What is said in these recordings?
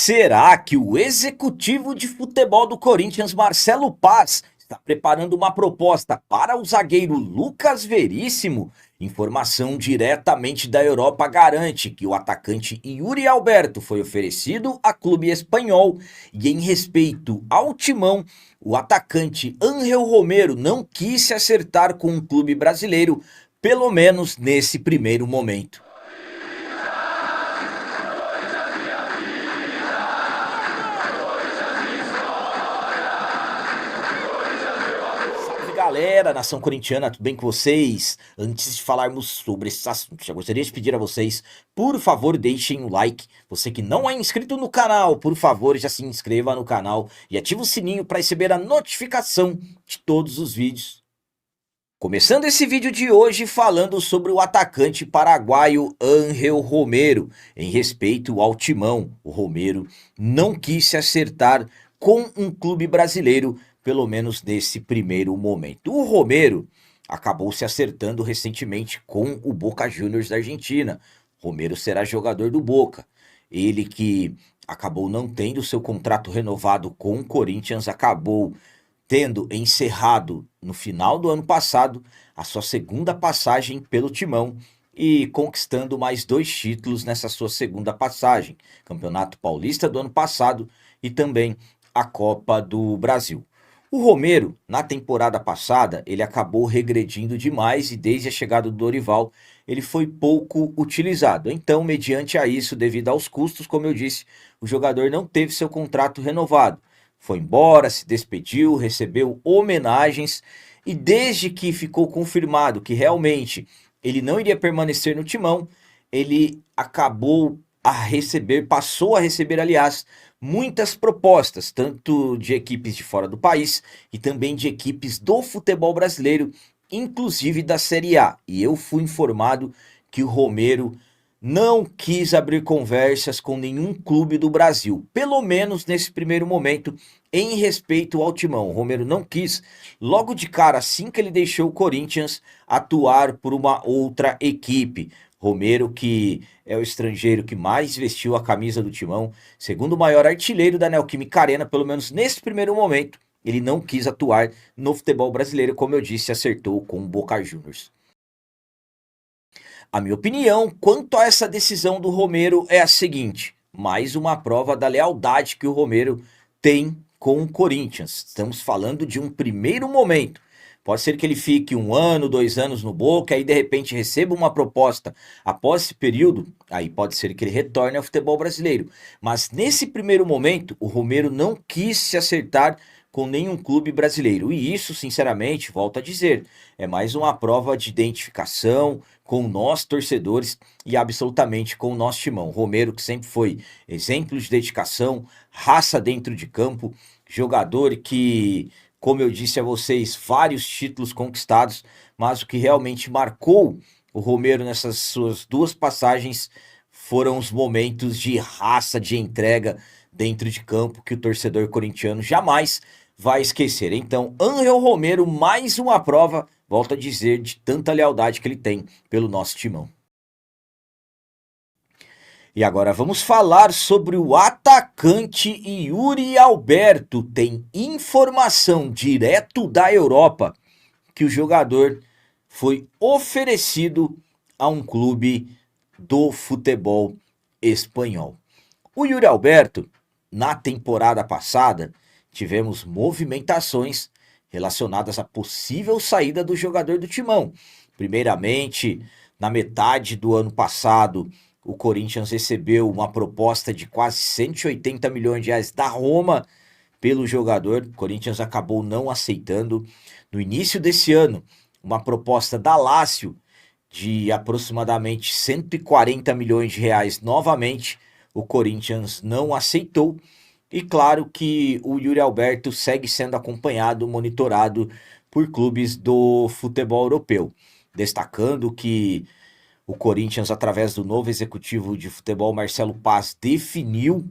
Será que o executivo de futebol do Corinthians, Marcelo Paz, está preparando uma proposta para o zagueiro Lucas Veríssimo? Informação diretamente da Europa garante que o atacante Yuri Alberto foi oferecido a clube espanhol e, em respeito ao timão, o atacante Ángel Romero não quis se acertar com um clube brasileiro, pelo menos nesse primeiro momento. Salve galera, nação corintiana, tudo bem com vocês? Antes de falarmos sobre esse assunto, já gostaria de pedir a vocês, por favor, deixem o like. Você que não é inscrito no canal, por favor, já se inscreva no canal e ative o sininho para receber a notificação de todos os vídeos. Começando esse vídeo de hoje falando sobre o atacante paraguaio Ángel Romero. Em respeito ao timão, o Romero não quis se acertar com um clube brasileiro, pelo menos nesse primeiro momento. O Romero acabou se acertando recentemente com o Boca Juniors da Argentina. Romero será jogador do Boca. Ele que acabou não tendo seu contrato renovado com o Corinthians, acabou tendo encerrado no final do ano passado a sua segunda passagem pelo Timão e conquistando mais 2 títulos nessa sua segunda passagem, Campeonato Paulista do ano passado e também a Copa do Brasil. O Romero, na temporada passada, ele acabou regredindo demais e desde a chegada do Dorival, ele foi pouco utilizado. Então, mediante a isso, devido aos custos, como eu disse, o jogador não teve seu contrato renovado. Foi embora, se despediu, recebeu homenagens e desde que ficou confirmado que realmente ele não iria permanecer no Timão, ele passou a receber, aliás, muitas propostas, tanto de equipes de fora do país e também de equipes do futebol brasileiro, inclusive da Série A. E eu fui informado que o Romero não quis abrir conversas com nenhum clube do Brasil, pelo menos nesse primeiro momento, em respeito ao timão. O Romero não quis, logo de cara, assim que ele deixou o Corinthians, atuar por uma outra equipe. Romero, que é o estrangeiro que mais vestiu a camisa do timão, segundo o maior artilheiro da Neoquímica Arena, pelo menos nesse primeiro momento, ele não quis atuar no futebol brasileiro, como eu disse, acertou com o Boca Juniors. A minha opinião quanto a essa decisão do Romero é a seguinte: mais uma prova da lealdade que o Romero tem com o Corinthians. Estamos falando de um primeiro momento. Pode ser que ele fique 1 ano, 2 anos no Boca, aí de repente receba uma proposta após esse período, aí pode ser que ele retorne ao futebol brasileiro. Mas nesse primeiro momento, o Romero não quis se acertar com nenhum clube brasileiro. E isso, sinceramente, volto a dizer, é mais uma prova de identificação com nós torcedores e absolutamente com o nosso timão. Romero, que sempre foi exemplo de dedicação, raça dentro de campo, jogador que, como eu disse a vocês, vários títulos conquistados, mas o que realmente marcou o Romero nessas suas 2 passagens foram os momentos de raça, de entrega dentro de campo que o torcedor corintiano jamais vai esquecer. Então, Ángel Romero, mais uma prova, volto a dizer, de tanta lealdade que ele tem pelo nosso timão. E agora vamos falar sobre o atacante Yuri Alberto. Tem informação direto da Europa que o jogador foi oferecido a um clube do futebol espanhol. O Yuri Alberto, na temporada passada, tivemos movimentações relacionadas à possível saída do jogador do Timão. Primeiramente, na metade do ano passado, o Corinthians recebeu uma proposta de quase 180 milhões de reais da Roma pelo jogador. O Corinthians acabou não aceitando. No início desse ano, uma proposta da Lazio de aproximadamente 140 milhões de reais novamente. O Corinthians não aceitou. E claro que o Yuri Alberto segue sendo acompanhado, monitorado por clubes do futebol europeu. Destacando que o Corinthians, através do novo executivo de futebol, Marcelo Paz, definiu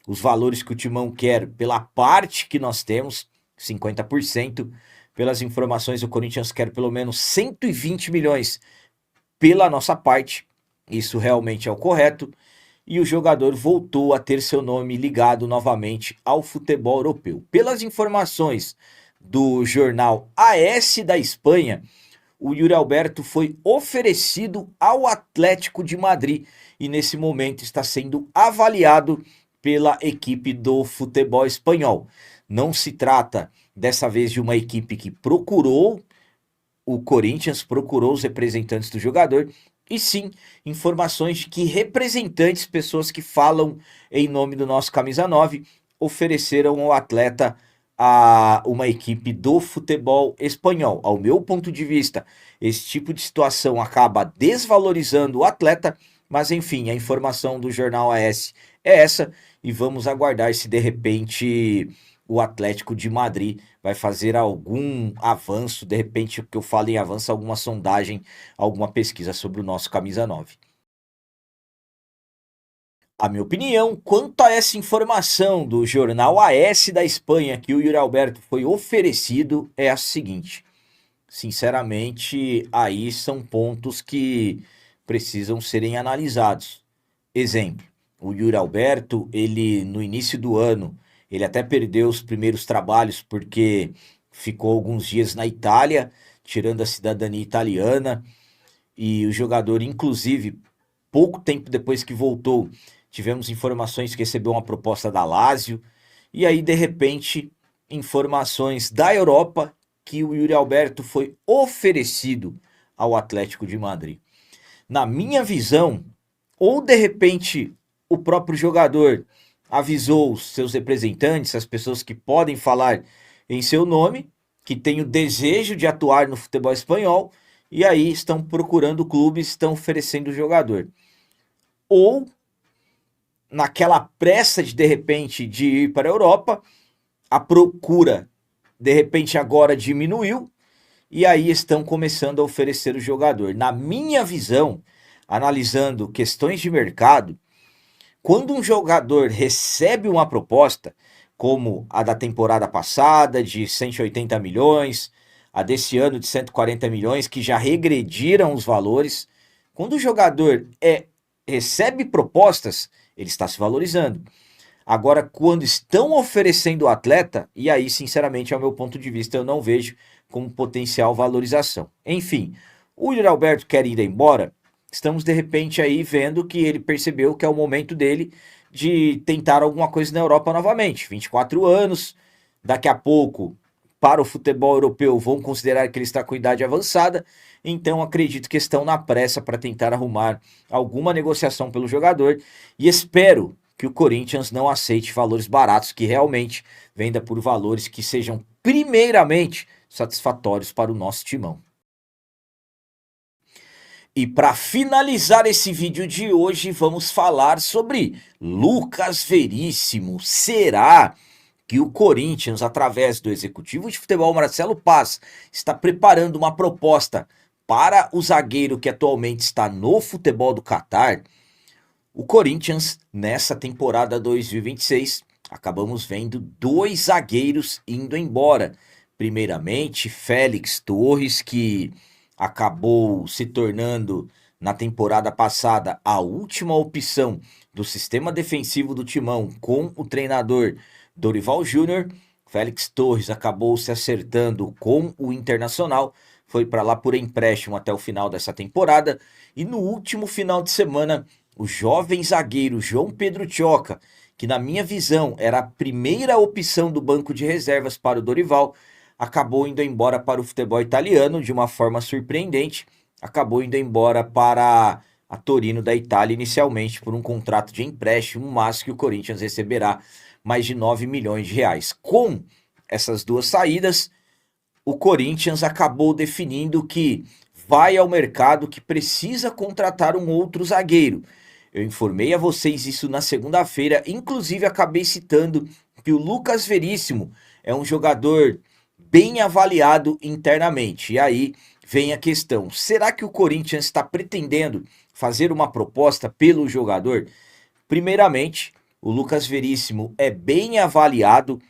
os valores que o Timão quer pela parte que nós temos, 50%. Pelas informações, o Corinthians quer pelo menos 120 milhões pela nossa parte. Isso realmente é o correto. e o jogador voltou a ter seu nome ligado novamente ao futebol europeu. Pelas informações do jornal AS da Espanha, o Yuri Alberto foi oferecido ao Atlético de Madrid e nesse momento está sendo avaliado pela equipe do futebol espanhol. Não se trata dessa vez de uma equipe que procurou o Corinthians, procurou os representantes do jogador, e sim informações de que representantes, pessoas que falam em nome do nosso camisa 9, ofereceram ao atleta a uma equipe do futebol espanhol. Ao meu ponto de vista, esse tipo de situação acaba desvalorizando o atleta, mas enfim, a informação do jornal AS é essa e vamos aguardar se de repente o Atlético de Madrid vai fazer algum avanço, de repente, o que eu falo em avanço, alguma sondagem, alguma pesquisa sobre o nosso camisa 9. A minha opinião quanto a essa informação do jornal AS da Espanha que o Yuri Alberto foi oferecido é a seguinte: sinceramente, aí são pontos que precisam serem analisados. Exemplo, o Yuri Alberto, ele no início do ano, ele até perdeu os primeiros trabalhos porque ficou alguns dias na Itália, tirando a cidadania italiana, e o jogador, inclusive, pouco tempo depois que voltou, tivemos informações que recebeu uma proposta da Lazio, e aí, de repente, informações da Europa que o Yuri Alberto foi oferecido ao Atlético de Madrid. Na minha visão, ou de repente o próprio jogador avisou os seus representantes, as pessoas que podem falar em seu nome, que têm o desejo de atuar no futebol espanhol, e aí estão procurando clubes, estão oferecendo o jogador. Ou, naquela pressa de repente de ir para a Europa, a procura de repente agora diminuiu, e aí estão começando a oferecer o jogador. Na minha visão, analisando questões de mercado, quando um jogador recebe uma proposta, como a da temporada passada, de 180 milhões, a desse ano de 140 milhões, que já regrediram os valores, quando o jogador recebe propostas, ele está se valorizando. Agora, quando estão oferecendo o atleta, e aí, sinceramente, ao meu ponto de vista, eu não vejo como potencial valorização. Enfim, o Yuri Alberto quer ir embora. Estamos, de repente, aí vendo que ele percebeu que é o momento dele de tentar alguma coisa na Europa novamente. 24 anos, daqui a pouco, para o futebol europeu, vão considerar que ele está com idade avançada. Então, acredito que estão na pressa para tentar arrumar alguma negociação pelo jogador. E espero que o Corinthians não aceite valores baratos, que realmente venda por valores que sejam primeiramente satisfatórios para o nosso timão. E para finalizar esse vídeo de hoje, vamos falar sobre Lucas Veríssimo. Será que o Corinthians, através do executivo de futebol Marcelo Paz, está preparando uma proposta para o zagueiro que atualmente está no futebol do Catar? O Corinthians, nessa temporada 2026, acabamos vendo 2 zagueiros indo embora. Primeiramente, Félix Torres, que acabou se tornando, na temporada passada, a última opção do sistema defensivo do Timão com o treinador Dorival Júnior. Félix Torres acabou se acertando com o Internacional, foi para lá por empréstimo até o final dessa temporada, e no último final de semana, o jovem zagueiro João Pedro Tioca, que na minha visão era a primeira opção do banco de reservas para o Dorival, acabou indo embora para o futebol italiano de uma forma surpreendente, acabou indo embora para a Torino da Itália inicialmente por um contrato de empréstimo, mas que o Corinthians receberá mais de 9 milhões de reais. Com essas 2 saídas, o Corinthians acabou definindo que vai ao mercado, que precisa contratar um outro zagueiro. Eu informei a vocês isso na segunda-feira, inclusive acabei citando que o Lucas Veríssimo é um jogador bem avaliado internamente. E aí vem a questão: será que o Corinthians está pretendendo fazer uma proposta pelo jogador? Primeiramente, o Lucas Veríssimo é bem avaliado,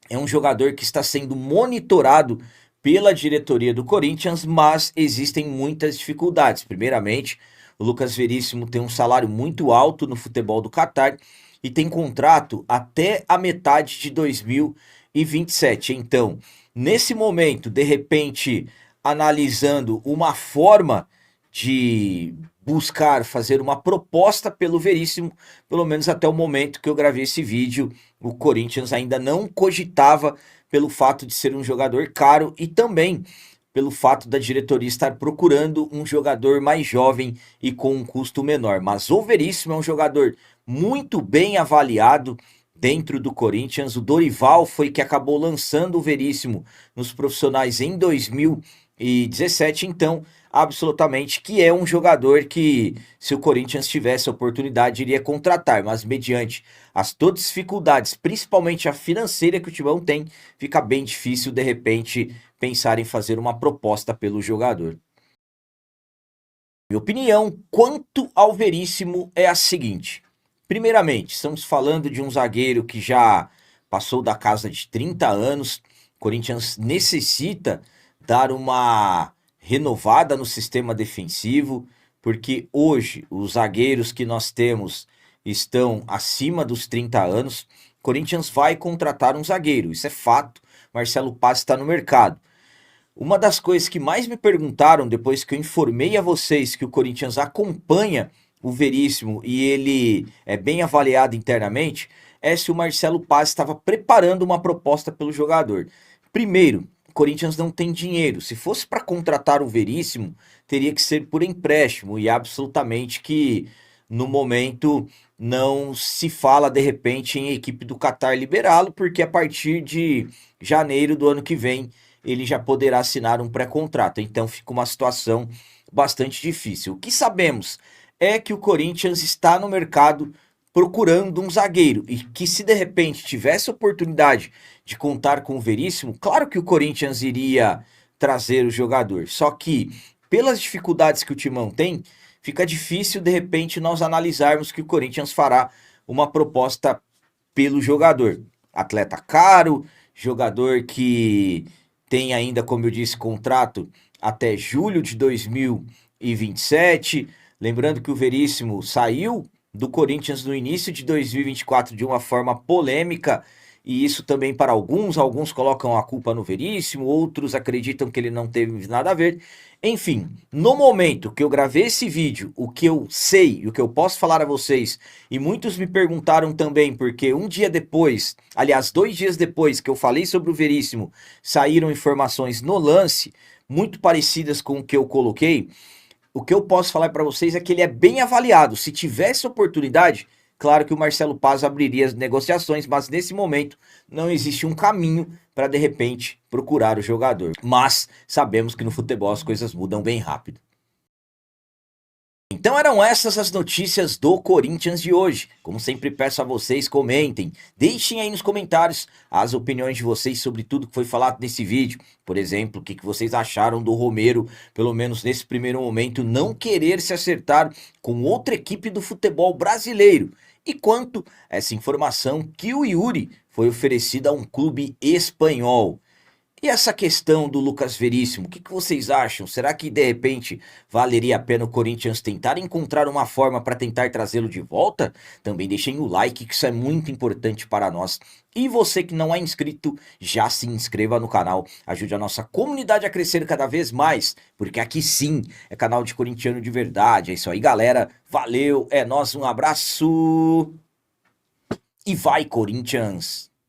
é um jogador que está sendo monitorado pela diretoria do Corinthians, mas existem muitas dificuldades. Primeiramente, O Lucas Veríssimo tem um salário muito alto no futebol do Catar e tem contrato até a metade de 2027. Então, nesse momento, de repente, analisando uma forma de buscar fazer uma proposta pelo Veríssimo, pelo menos até o momento que eu gravei esse vídeo, o Corinthians ainda não cogitava pelo fato de ser um jogador caro e também pelo fato da diretoria estar procurando um jogador mais jovem e com um custo menor. Mas o Veríssimo é um jogador muito bem avaliado dentro do Corinthians. O Dorival foi que acabou lançando o Veríssimo nos profissionais em 2017, então absolutamente que é um jogador que, se o Corinthians tivesse a oportunidade, iria contratar, mas mediante as todas as dificuldades, principalmente a financeira que o Timão tem, fica bem difícil de repente pensar em fazer uma proposta pelo jogador. Minha opinião quanto ao Veríssimo é a seguinte: primeiramente, estamos falando de um zagueiro que já passou da casa de 30 anos. O Corinthians necessita dar uma renovada no sistema defensivo, porque hoje os zagueiros que nós temos estão acima dos 30 anos. O Corinthians vai contratar um zagueiro, isso é fato. Marcelo Paz está no mercado. Uma das coisas que mais me perguntaram depois que eu informei a vocês que o Corinthians acompanha o Veríssimo e ele é bem avaliado internamente, é se o Marcelo Paz estava preparando uma proposta pelo jogador. Primeiro, o Corinthians não tem dinheiro. Se fosse para contratar o Veríssimo, teria que ser por empréstimo e absolutamente que no momento não se fala de repente em equipe do Catar liberá-lo, porque a partir de janeiro do ano que vem ele já poderá assinar um pré-contrato. Então fica uma situação bastante difícil. O que sabemos é que o Corinthians está no mercado procurando um zagueiro e que se de repente tivesse a oportunidade de contar com o Veríssimo, claro que o Corinthians iria trazer o jogador. Só que pelas dificuldades que o Timão tem, fica difícil de repente nós analisarmos que o Corinthians fará uma proposta pelo jogador. Atleta caro, jogador que tem ainda, como eu disse, contrato até julho de 2027. Lembrando que o Veríssimo saiu do Corinthians no início de 2024 de uma forma polêmica, e isso também para alguns colocam a culpa no Veríssimo, outros acreditam que ele não teve nada a ver. Enfim, no momento que eu gravei esse vídeo, o que eu sei e o que eu posso falar a vocês, e muitos me perguntaram também, porque um dia depois, aliás, 2 dias depois que eu falei sobre o Veríssimo, saíram informações no lance, muito parecidas com o que eu coloquei. O que eu posso falar para vocês é que ele é bem avaliado. Se tivesse oportunidade, claro que o Marcelo Paz abriria as negociações, mas nesse momento não existe um caminho para de repente procurar o jogador. Mas sabemos que no futebol as coisas mudam bem rápido. Então eram essas as notícias do Corinthians de hoje. Como sempre peço a vocês, comentem, deixem aí nos comentários as opiniões de vocês sobre tudo que foi falado nesse vídeo. Por exemplo, o que vocês acharam do Romero, pelo menos nesse primeiro momento, não querer se acertar com outra equipe do futebol brasileiro. E quanto a essa informação que o Yuri foi oferecido a um clube espanhol. E essa questão do Lucas Veríssimo, o que vocês acham? Será que de repente valeria a pena o Corinthians tentar encontrar uma forma para tentar trazê-lo de volta? Também deixem o like, que isso é muito importante para nós. E você que não é inscrito, já se inscreva no canal, ajude a nossa comunidade a crescer cada vez mais, porque aqui sim é canal de corintiano de verdade. É isso aí, galera. Valeu, é nóis, um abraço e vai, Corinthians!